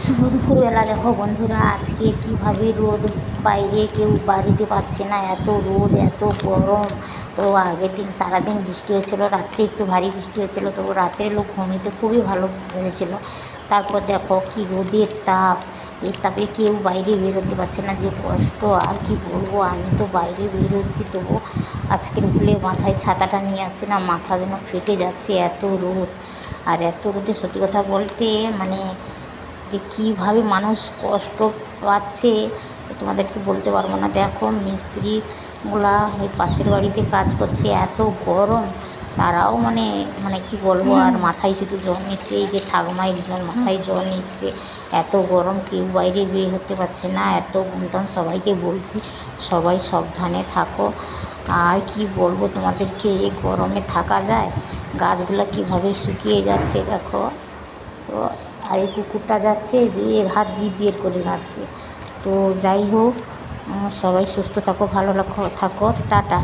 শুভ দুপুরবেলা দেখো বন্ধুরা, আজকে কীভাবে রোদ, বাইরে কেউ বাড়িতে পারছে না, এত রোদ এত গরম। তো আগের দিন সারাদিন বৃষ্টি হচ্ছিলো, রাত্রে একটু ভারী বৃষ্টি হচ্ছিলো, তো রাতের লোক ঘুমিতে খুবই ভালো হয়েছিল। তারপর দেখো কি রোদের তাপ, এই তাপে কেউ বাইরে বেরোতে পারছে না, যে কষ্ট আর কি বলবো। আমি তো বাইরে বেরোচ্ছি, তবু আজকের ভুলে মাথায় ছাতাটা নিয়ে আসছি না, মাথা যেন ফেটে যাচ্ছে, এত রোদ। আর এত রোদে সত্যি কথা বলতে মানে যে কীভাবে মানুষ কষ্ট পাচ্ছে তোমাদেরকে বলতে পারবো না। দেখো মিস্ত্রিগুলা এই পাশের বাড়িতে কাজ করছে, এত গরম, তারাও মানে মানে কি বলবো, আর মাথায় শুধু জ্বর নিচ্ছে। এই যে ঠাকুমা একজন মাথায় জ্বর নিচ্ছে, এত গরম কেউ বাইরে বের হতে পারছে না, এত ঘুমটান। সবাইকে বলছি সবাই সাবধানে থাকো। আর কি বলবো তোমাদেরকে, এই গরমে থাকা যায়? গাছগুলো কীভাবে শুকিয়ে যাচ্ছে দেখো। তো আর এই কুকুরটা যাচ্ছে যে এর হাত জিভ বের করে নাচ্ছে। তো যাই হোক, সবাই সুস্থ থাকো, ভালো থাকো, টাটা।